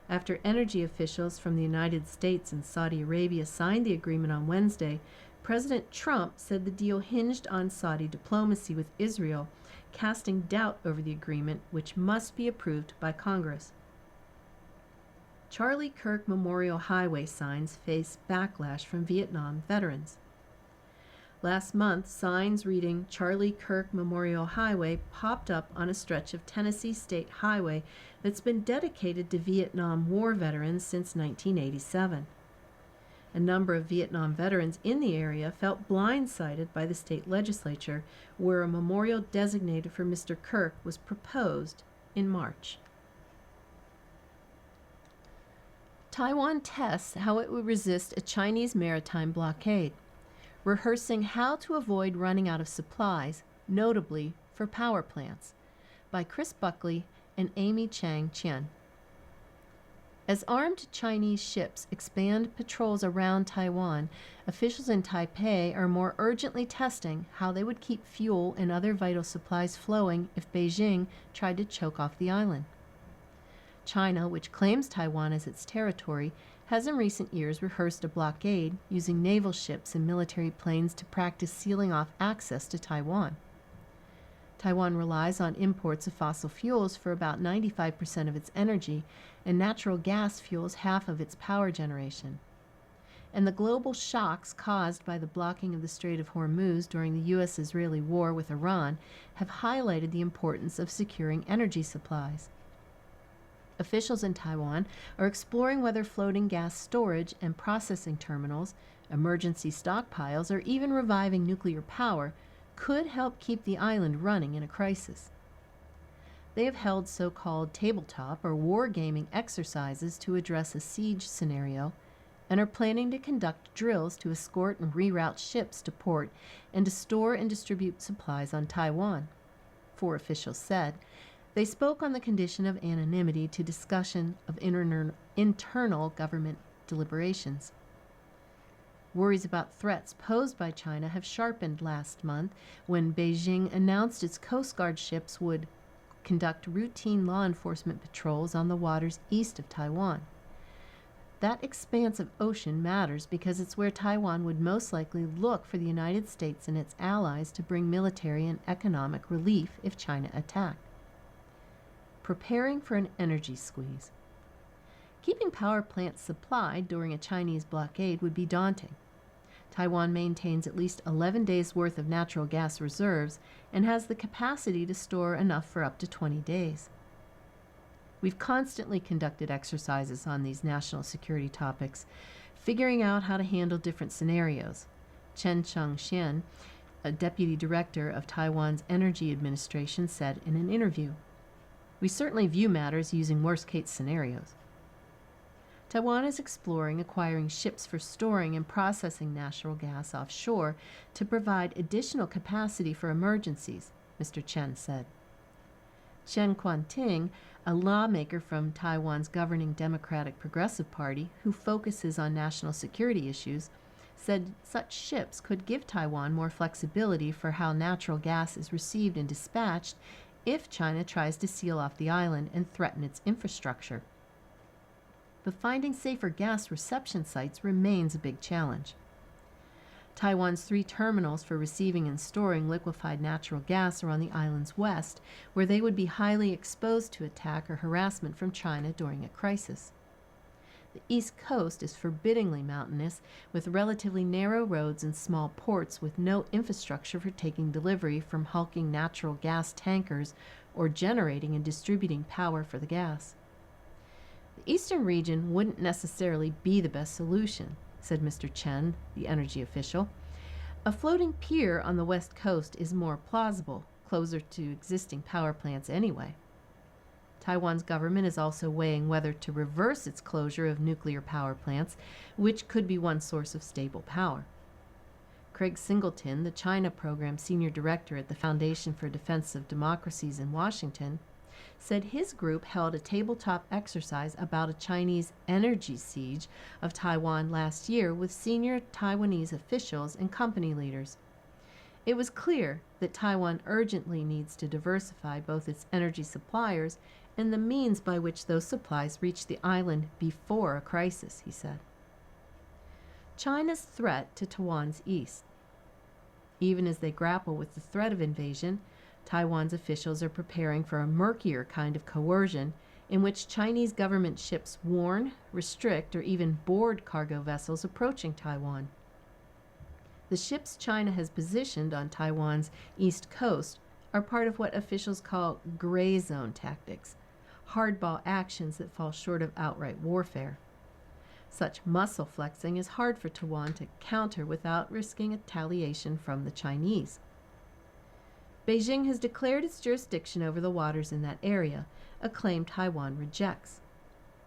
After energy officials from the United States and Saudi Arabia signed the agreement on Wednesday, President Trump said the deal hinged on Saudi diplomacy with Israel, casting doubt over the agreement, which must be approved by Congress. Charlie Kirk Memorial Highway signs face backlash from Vietnam veterans. Last month, signs reading Charlie Kirk Memorial Highway popped up on a stretch of Tennessee State Highway that's been dedicated to Vietnam War veterans since 1987. A number of Vietnam veterans in the area felt blindsided by the state legislature, where a memorial designated for Mr. Kirk was proposed in March. Taiwan tests how it would resist a Chinese maritime blockade, rehearsing how to avoid running out of supplies, notably for power plants, by Chris Buckley and Amy Chang Chien. As armed Chinese ships expand patrols around Taiwan, officials in Taipei are more urgently testing how they would keep fuel and other vital supplies flowing if Beijing tried to choke off the island. China, which claims Taiwan as its territory, has in recent years rehearsed a blockade using naval ships and military planes to practice sealing off access to Taiwan. Taiwan relies on imports of fossil fuels for about 95% of its energy, and natural gas fuels half of its power generation. And the global shocks caused by the blocking of the Strait of Hormuz during the U.S.-Israeli war with Iran have highlighted the importance of securing energy supplies. Officials in Taiwan are exploring whether floating gas storage and processing terminals, emergency stockpiles, or even reviving nuclear power could help keep the island running in a crisis. They have held so-called tabletop or wargaming exercises to address a siege scenario and are planning to conduct drills to escort and reroute ships to port and to store and distribute supplies on Taiwan. 4 officials said. They spoke on the condition of anonymity to discussion of internal government deliberations. Worries about threats posed by China have sharpened last month when Beijing announced its Coast Guard ships would conduct routine law enforcement patrols on the waters east of Taiwan. That expanse of ocean matters because it's where Taiwan would most likely look for the United States and its allies to bring military and economic relief if China attacked. Preparing for an energy squeeze. Keeping power plants supplied during a Chinese blockade would be daunting. Taiwan maintains at least 11 days' worth of natural gas reserves and has the capacity to store enough for up to 20 days. We've constantly conducted exercises on these national security topics, figuring out how to handle different scenarios. Chen Chang-hsien, a deputy director of Taiwan's Energy Administration, said in an interview, "We certainly view matters using worst-case scenarios." Taiwan is exploring acquiring ships for storing and processing natural gas offshore to provide additional capacity for emergencies, Mr. Chen said. Chen Quanting, a lawmaker from Taiwan's governing Democratic Progressive Party who focuses on national security issues, said such ships could give Taiwan more flexibility for how natural gas is received and dispatched if China tries to seal off the island and threaten its infrastructure. But finding safer gas reception sites remains a big challenge. Taiwan's 3 terminals for receiving and storing liquefied natural gas are on the island's west, where they would be highly exposed to attack or harassment from China during a crisis. The east coast is forbiddingly mountainous, with relatively narrow roads and small ports with no infrastructure for taking delivery from hulking natural gas tankers or generating and distributing power for the gas. The eastern region wouldn't necessarily be the best solution, said Mr. Chen, the energy official. A floating pier on the west coast is more plausible, closer to existing power plants anyway. Taiwan's government is also weighing whether to reverse its closure of nuclear power plants, which could be one source of stable power. Craig Singleton, the China Program Senior Director at the Foundation for Defense of Democracies in Washington, said his group held a tabletop exercise about a Chinese energy siege of Taiwan last year with senior Taiwanese officials and company leaders. It was clear that Taiwan urgently needs to diversify both its energy suppliers and the means by which those supplies reach the island before a crisis, he said. China's threat to Taiwan's east. Even as they grapple with the threat of invasion, Taiwan's officials are preparing for a murkier kind of coercion in which Chinese government ships warn, restrict, or even board cargo vessels approaching Taiwan. The ships China has positioned on Taiwan's east coast are part of what officials call gray zone tactics, hardball actions that fall short of outright warfare. Such muscle flexing is hard for Taiwan to counter without risking retaliation from the Chinese. Beijing has declared its jurisdiction over the waters in that area, a claim Taiwan rejects.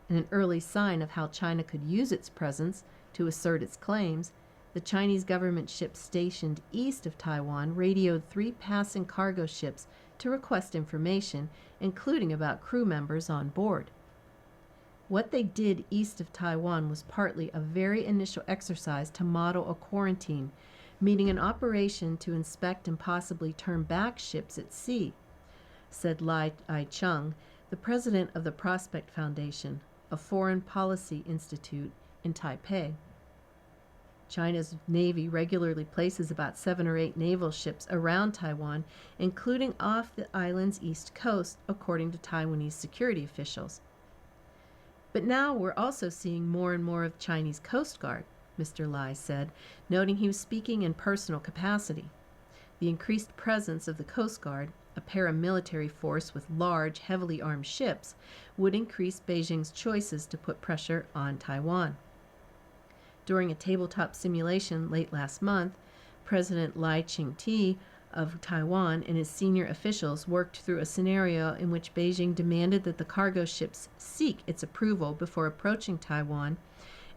In an early sign of how China could use its presence to assert its claims, the Chinese government ships stationed east of Taiwan radioed 3 passing cargo ships to request information, including about crew members on board. What they did east of Taiwan was partly a very initial exercise to model a quarantine, meaning an operation to inspect and possibly turn back ships at sea, said Lai Ai-chung, the president of the Prospect Foundation, a foreign policy institute in Taipei. China's Navy regularly places about 7 or 8 naval ships around Taiwan, including off the island's east coast, according to Taiwanese security officials. But now we're also seeing more and more of Chinese Coast Guard, Mr. Lai said, noting he was speaking in personal capacity. The increased presence of the Coast Guard, a paramilitary force with large, heavily armed ships, would increase Beijing's choices to put pressure on Taiwan. During a tabletop simulation late last month, President Lai Ching-te of Taiwan and his senior officials worked through a scenario in which Beijing demanded that the cargo ships seek its approval before approaching Taiwan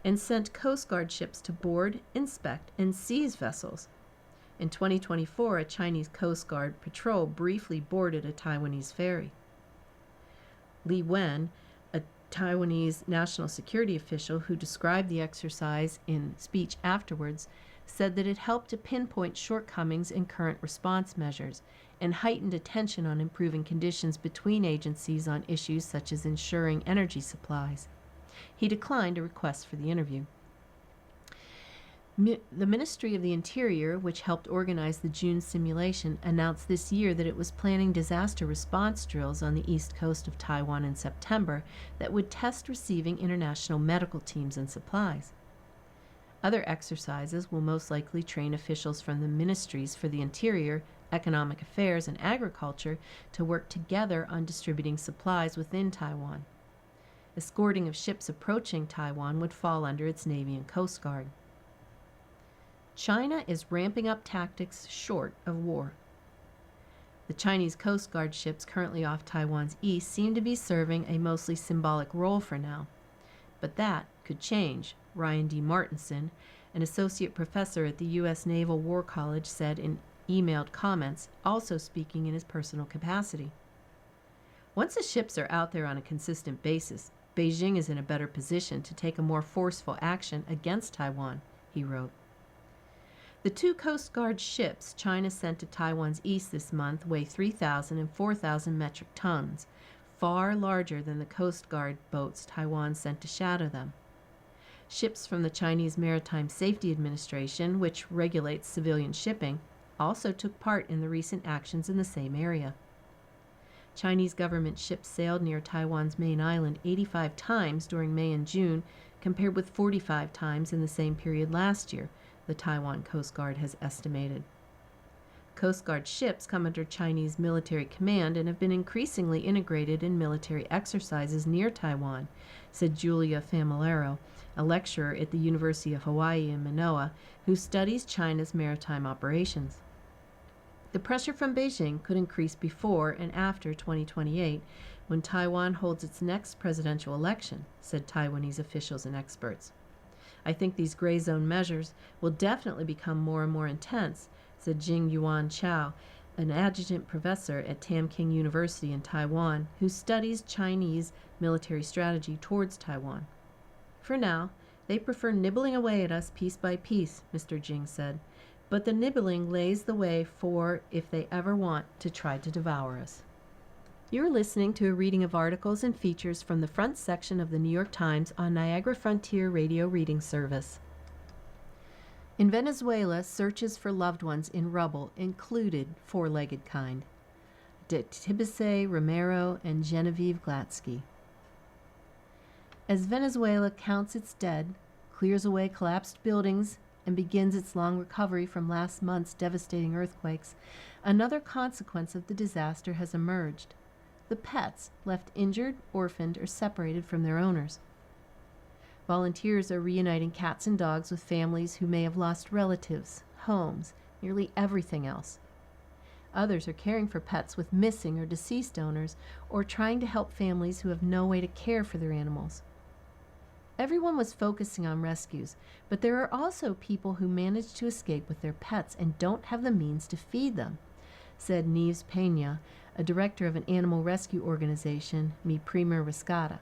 and sent Coast Guard ships to board, inspect, and seize vessels. In 2024, a Chinese Coast Guard patrol briefly boarded a Taiwanese ferry. Li Wen, a Taiwanese national security official who described the exercise in speech afterwards, said that it helped to pinpoint shortcomings in current response measures and heightened attention on improving conditions between agencies on issues such as ensuring energy supplies. He declined a request for the interview. The Ministry of the Interior, which helped organize the June simulation, announced this year that it was planning disaster response drills on the east coast of Taiwan in September that would test receiving international medical teams and supplies. Other exercises will most likely train officials from the ministries for the Interior, Economic Affairs, and Agriculture to work together on distributing supplies within Taiwan. Escorting of ships approaching Taiwan would fall under its Navy and Coast Guard. China is ramping up tactics short of war. The Chinese Coast Guard ships currently off Taiwan's east seem to be serving a mostly symbolic role for now. But that could change, Ryan D. Martinson, an associate professor at the U.S. Naval War College, said in emailed comments, also speaking in his personal capacity. Once the ships are out there on a consistent basis, Beijing is in a better position to take a more forceful action against Taiwan, he wrote. The 2 Coast Guard ships China sent to Taiwan's east this month weigh 3,000 and 4,000 metric tons, far larger than the Coast Guard boats Taiwan sent to shadow them. Ships from the Chinese Maritime Safety Administration, which regulates civilian shipping, also took part in the recent actions in the same area. Chinese government ships sailed near Taiwan's main island 85 times during May and June, compared with 45 times in the same period last year, the Taiwan Coast Guard has estimated. Coast Guard ships come under Chinese military command and have been increasingly integrated in military exercises near Taiwan, said Julia Familaro, a lecturer at the University of Hawaii in Manoa, who studies China's maritime operations. The pressure from Beijing could increase before and after 2028, when Taiwan holds its next presidential election, said Taiwanese officials and experts. I think these gray zone measures will definitely become more and more intense, said Jing Yuan Chao, an adjunct professor at Tamking University in Taiwan, who studies Chinese military strategy towards Taiwan. For now, they prefer nibbling away at us piece by piece, Mr. Jing said, but the nibbling lays the way for if they ever want to try to devour us. You're listening to a reading of articles and features from the front section of the New York Times on Niagara Frontier Radio Reading Service. In Venezuela, searches for loved ones in rubble included four-legged kind. De Tibese Romero and Genevieve Glatsky. As Venezuela counts its dead, clears away collapsed buildings, and begins its long recovery from last month's devastating earthquakes, another consequence of the disaster has emerged: the pets left injured, orphaned, or separated from their owners. Volunteers are reuniting cats and dogs with families who may have lost relatives, homes, nearly everything else. Others are caring for pets with missing or deceased owners, or trying to help families who have no way to care for their animals. Everyone was focusing on rescues, but there are also people who manage to escape with their pets and don't have the means to feed them, said Neves Pena, a director of an animal rescue organization, Mi Primer Rescata.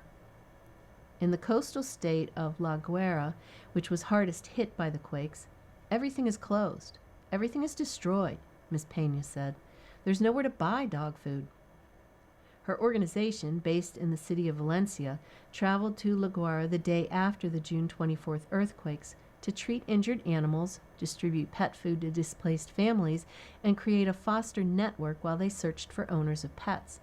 In the coastal state of La Guaira, which was hardest hit by the quakes, everything is closed. Everything is destroyed, Ms. Pena said. There's nowhere to buy dog food. Her organization, based in the city of Valencia, traveled to La Guaira the day after the June 24th earthquakes to treat injured animals, distribute pet food to displaced families, and create a foster network while they searched for owners of pets.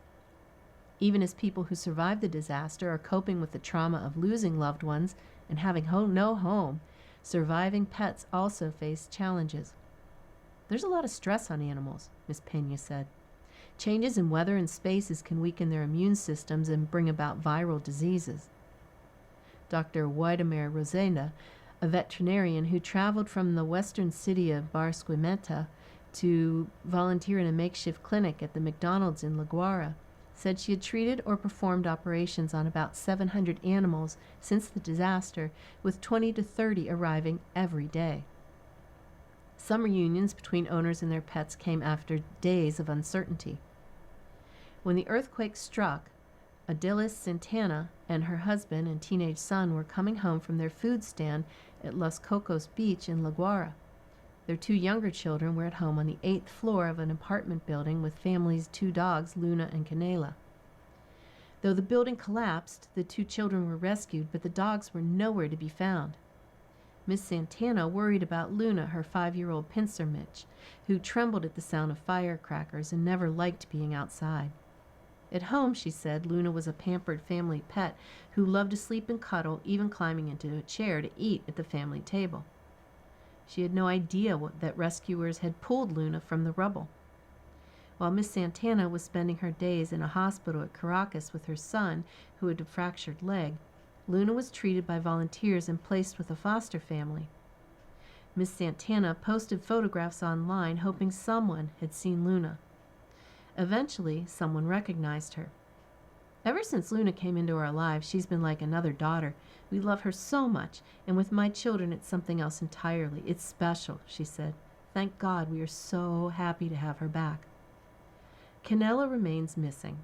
Even as people who survived the disaster are coping with the trauma of losing loved ones and having no home, surviving pets also face challenges. There's a lot of stress on animals, Ms. Pena said. Changes in weather and spaces can weaken their immune systems and bring about viral diseases. Dr. Waldemar Rosenda, a veterinarian who traveled from the western city of Barquisimeto to volunteer in a makeshift clinic at the McDonald's in La Guaira, said she had treated or performed operations on about 700 animals since the disaster, with 20 to 30 arriving every day. Some reunions between owners and their pets came after days of uncertainty. When the earthquake struck, Adilis Santana and her husband and teenage son were coming home from their food stand at Los Cocos Beach in La Guaira. Their two younger children were at home on the 8th floor of an apartment building with family's two dogs, Luna and Canela. Though the building collapsed, the two children were rescued, but the dogs were nowhere to be found. Miss Santana worried about Luna, her 5-year-old pincer Mitch, who trembled at the sound of firecrackers and never liked being outside. At home, she said, Luna was a pampered family pet who loved to sleep and cuddle, even climbing into a chair to eat at the family table. She had no idea that rescuers had pulled Luna from the rubble. While Miss Santana was spending her days in a hospital at Caracas with her son, who had a fractured leg, Luna was treated by volunteers and placed with a foster family. Miss Santana posted photographs online, hoping someone had seen Luna. Eventually, someone recognized her. Ever since Luna came into our lives, she's been like another daughter. We love her so much, and with my children, it's something else entirely. It's special, she said. Thank God, we are so happy to have her back. Canela remains missing.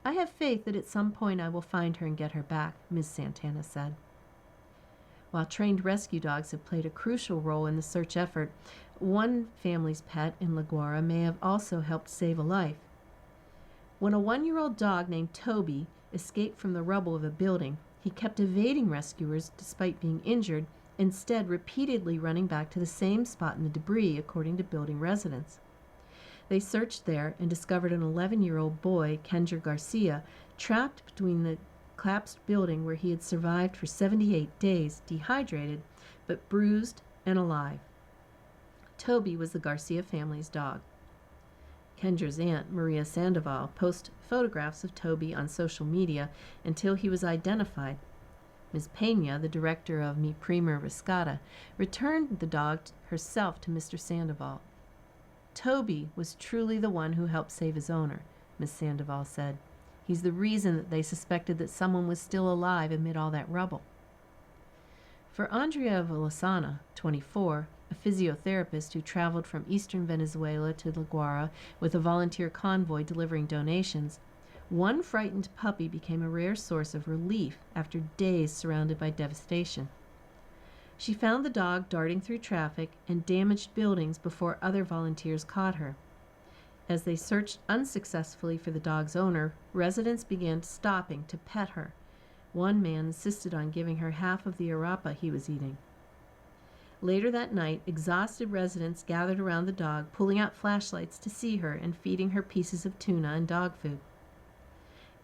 I have faith that at some point I will find her and get her back, Ms. Santana said. While trained rescue dogs have played a crucial role in the search effort, one family's pet in La Guaira may have also helped save a life. When a 1-year-old dog named Toby escaped from the rubble of a building, he kept evading rescuers despite being injured, instead repeatedly running back to the same spot in the debris, according to building residents. They searched there and discovered an 11-year-old boy, Kendra Garcia, trapped between the collapsed building where he had survived for 78 days, dehydrated, but bruised and alive. Toby was the Garcia family's dog. Kendra's aunt, Maria Sandoval, posted photographs of Toby on social media until he was identified. Ms. Pena, the director of Mi Primer Rescata, returned the dog herself to Mr. Sandoval. Toby was truly the one who helped save his owner, Ms. Sandoval said. He's the reason that they suspected that someone was still alive amid all that rubble. For Andrea Villasana, 24, a physiotherapist who traveled from eastern Venezuela to La Guaira with a volunteer convoy delivering donations, one frightened puppy became a rare source of relief after days surrounded by devastation. She found the dog darting through traffic and damaged buildings before other volunteers caught her. As they searched unsuccessfully for the dog's owner, residents began stopping to pet her. One man insisted on giving her half of the arapa he was eating. Later that night, exhausted residents gathered around the dog, pulling out flashlights to see her and feeding her pieces of tuna and dog food.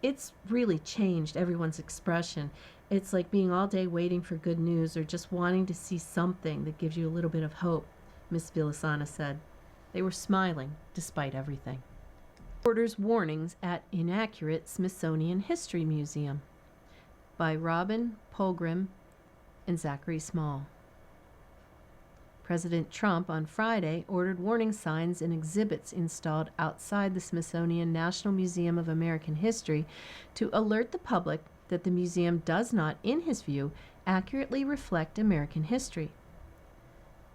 It's really changed everyone's expression. It's like being all day waiting for good news or just wanting to see something that gives you a little bit of hope, Miss Villasana said. They were smiling despite everything. Orders warnings at inaccurate Smithsonian History Museum by Robin Polgrim and Zachary Small. President Trump on Friday ordered warning signs and exhibits installed outside the Smithsonian National Museum of American History to alert the public that the museum does not, in his view, accurately reflect American history.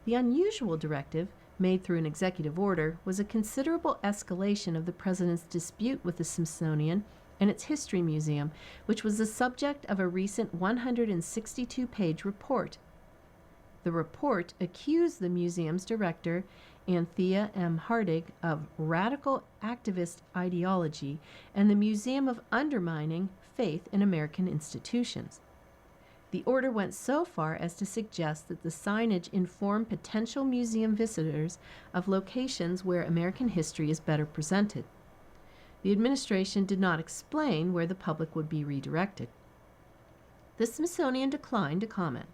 The unusual directive, made through an executive order, was a considerable escalation of the president's dispute with the Smithsonian and its History Museum, which was the subject of a recent 162-page report. The report accused the museum's director, Anthea M. Hardig, of radical activist ideology and the museum of undermining faith in American institutions. The order went so far as to suggest that the signage inform potential museum visitors of locations where American history is better presented. The administration did not explain where the public would be redirected. The Smithsonian declined to comment.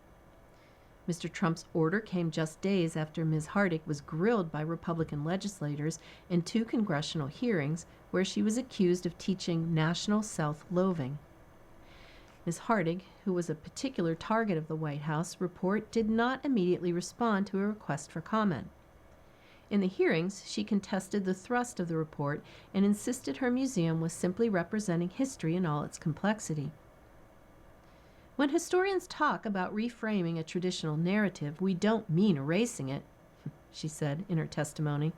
Mr. Trump's order came just days after Ms. Hardig was grilled by Republican legislators in 2 congressional hearings where she was accused of teaching national self-loathing. Ms. Hardig, who was a particular target of the White House report, did not immediately respond to a request for comment. In the hearings, she contested the thrust of the report and insisted her museum was simply representing history in all its complexity. When historians talk about reframing a traditional narrative, we don't mean erasing it, she said in her testimony.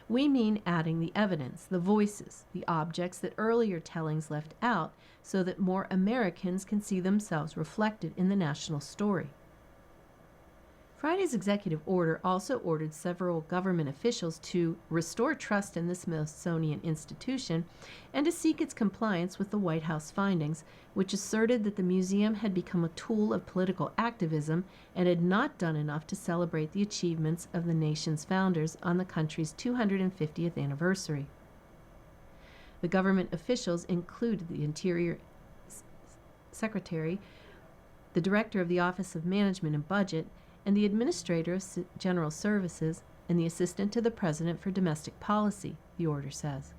We mean adding the evidence, the voices, the objects that earlier tellings left out so that more Americans can see themselves reflected in the national story. Friday's executive order also ordered several government officials to restore trust in the Smithsonian Institution and to seek its compliance with the White House findings, which asserted that the museum had become a tool of political activism and had not done enough to celebrate the achievements of the nation's founders on the country's 250th anniversary. The government officials included the Interior Secretary, the Director of the Office of Management and Budget, and the Administrator of General Services, and the Assistant to the President for Domestic Policy, the order says.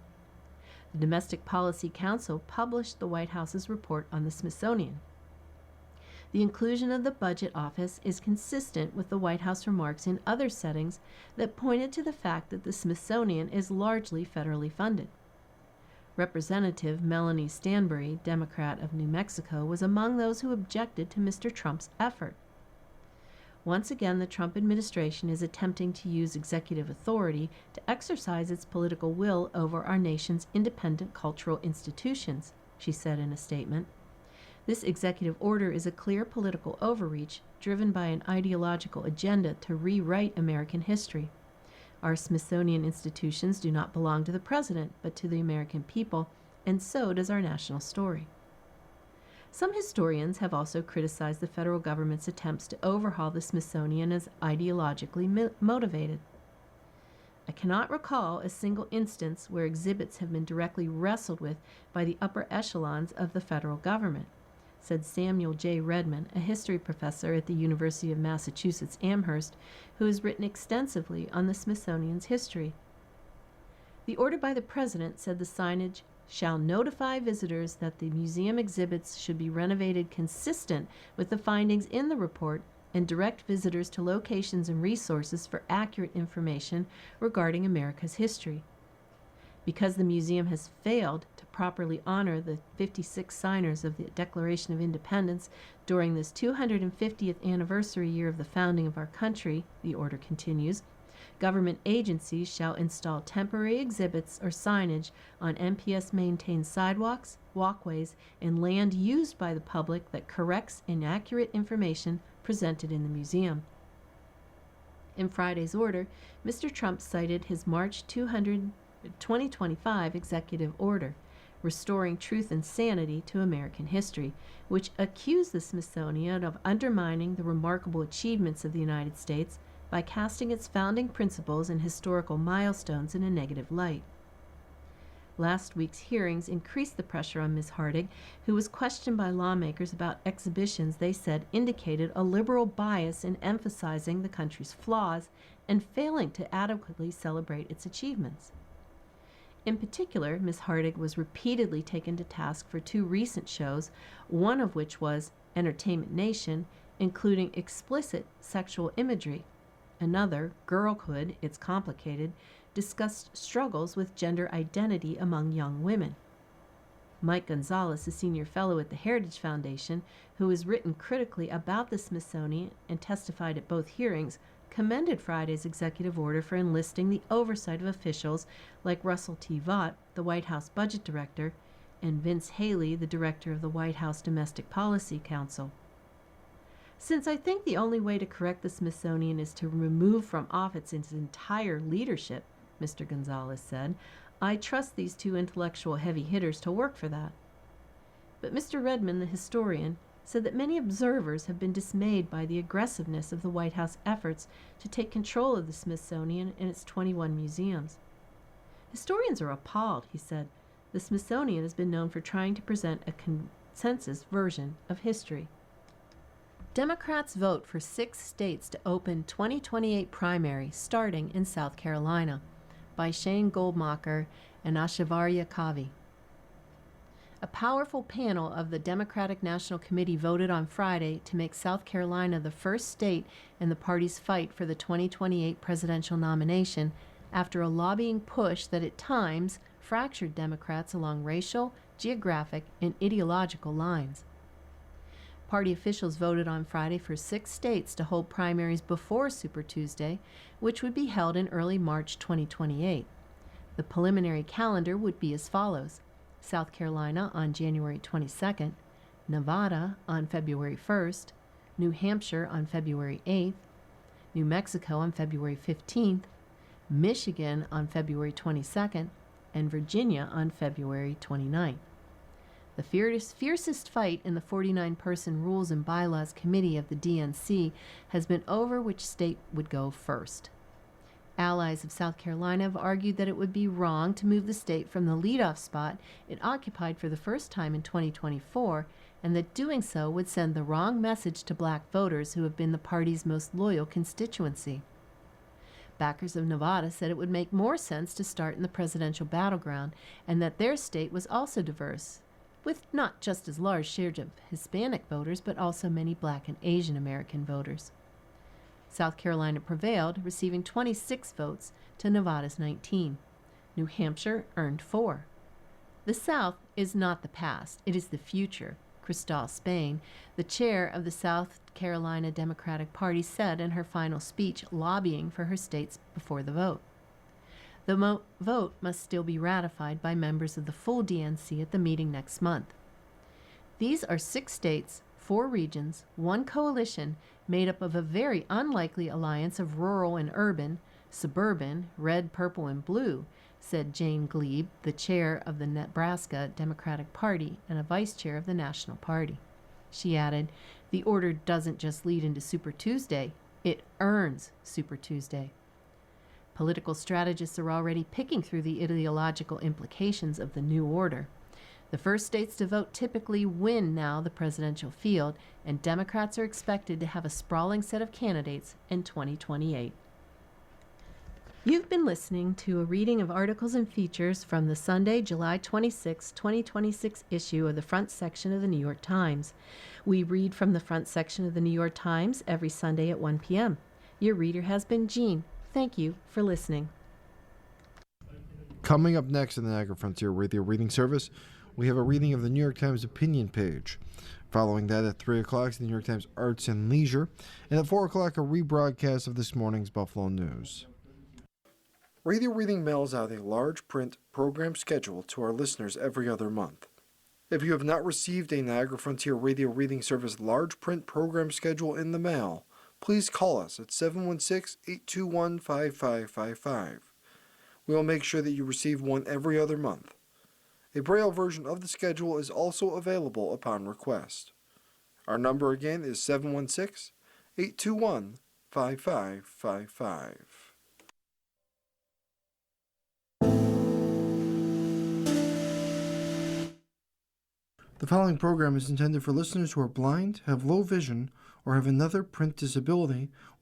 The Domestic Policy Council published the White House's report on the Smithsonian. The inclusion of the Budget Office is consistent with the White House remarks in other settings that pointed to the fact that the Smithsonian is largely federally funded. Representative Melanie Stanbury, Democrat of New Mexico, was among those who objected to Mr. Trump's effort. Once again, the Trump administration is attempting to use executive authority to exercise its political will over our nation's independent cultural institutions, she said in a statement. This executive order is a clear political overreach driven by an ideological agenda to rewrite American history. Our Smithsonian institutions do not belong to the president, but to the American people, and so does our national story. Some historians have also criticized the federal government's attempts to overhaul the Smithsonian as ideologically motivated. I cannot recall a single instance where exhibits have been directly wrestled with by the upper echelons of the federal government, said Samuel J. Redman, a history professor at the University of Massachusetts Amherst, who has written extensively on the Smithsonian's history. The order by the president said the signage shall notify visitors that the museum exhibits should be renovated consistent with the findings in the report and direct visitors to locations and resources for accurate information regarding America's history. Because the museum has failed to properly honor the 56 signers of the Declaration of Independence during this 250th anniversary year of the founding of our country, the order continues, government agencies shall install temporary exhibits or signage on MPS-maintained sidewalks, walkways, and land used by the public that corrects inaccurate information presented in the museum. In Friday's order, Mr. Trump cited his March 2025 executive order, Restoring Truth and Sanity to American History, which accused the Smithsonian of undermining the remarkable achievements of the United States by casting its founding principles and historical milestones in a negative light. Last week's hearings increased the pressure on Ms. Hardig, who was questioned by lawmakers about exhibitions they said indicated a liberal bias in emphasizing the country's flaws and failing to adequately celebrate its achievements. In particular, Ms. Hardig was repeatedly taken to task for two recent shows, one of which was Entertainment Nation, including explicit sexual imagery. Another, Girlhood, It's Complicated, discussed struggles with gender identity among young women. Mike Gonzalez, a senior fellow at the Heritage Foundation, who has written critically about the Smithsonian and testified at both hearings, commended Friday's executive order for enlisting the oversight of officials like Russell T. Vought, the White House Budget Director, and Vince Haley, the Director of the White House Domestic Policy Council. Since I think the only way to correct the Smithsonian is to remove from office its entire leadership, Mr. Gonzalez said, I trust these two intellectual heavy hitters to work for that. But Mr. Redmond, the historian, said that many observers have been dismayed by the aggressiveness of the White House efforts to take control of the Smithsonian and its 21 museums. Historians are appalled, he said. The Smithsonian has been known for trying to present a consensus version of history. Democrats vote for 6 states to open 2028 primary starting in South Carolina, by Shane Goldmacher and Ashavarya Kavi. A powerful panel of the Democratic National Committee voted on Friday to make South Carolina the first state in the party's fight for the 2028 presidential nomination after a lobbying push that at times fractured Democrats along racial, geographic, and ideological lines. Party officials voted on Friday for 6 states to hold primaries before Super Tuesday, which would be held in early March 2028. The preliminary calendar would be as follows: South Carolina on January 22nd, Nevada on February 1st, New Hampshire on February 8th, New Mexico on February 15th, Michigan on February 22nd, and Virginia on February 29th. The fiercest fight in the 49-person Rules and Bylaws Committee of the DNC has been over which state would go first. Allies of South Carolina have argued that it would be wrong to move the state from the leadoff spot it occupied for the first time in 2024, and that doing so would send the wrong message to black voters who have been the party's most loyal constituency. Backers of Nevada said it would make more sense to start in the presidential battleground, and that their state was also diverse, with not just as large shares of Hispanic voters, but also many black and Asian American voters. South Carolina prevailed, receiving 26 votes to Nevada's 19. New Hampshire earned 4. The South is not the past, it is the future, Cristal Spain, the chair of the South Carolina Democratic Party, said in her final speech lobbying for her states before the vote. The vote must still be ratified by members of the full DNC at the meeting next month. These are 6 states, 4 regions, 1 coalition made up of a very unlikely alliance of rural and urban, suburban, red, purple, and blue, said Jane Glebe, the chair of the Nebraska Democratic Party and a vice chair of the National Party. She added, the order doesn't just lead into Super Tuesday, it earns Super Tuesday. Political strategists are already picking through the ideological implications of the new order. The first states to vote typically win now the presidential field, and Democrats are expected to have a sprawling set of candidates in 2028. You've been listening to a reading of articles and features from the Sunday, July 26, 2026 issue of the front section of the New York Times. We read from the front section of the New York Times every Sunday at 1 p.m. Your reader has been Jean. Thank you for listening. Coming up next in the Niagara Frontier Radio Reading Service, we have a reading of the New York Times opinion page. Following that, at 3 o'clock, the New York Times Arts and Leisure, and at 4 o'clock, a rebroadcast of this morning's Buffalo News. Radio Reading mails out a large print program schedule to our listeners every other month. If you have not received a Niagara Frontier Radio Reading Service large print program schedule in the mail, please call us at 716-821-5555. We will make sure that you receive one every other month. A Braille version of the schedule is also available upon request. Our number again is 716 821 5555. The following program is intended for listeners who are blind, have low vision, or have another print disability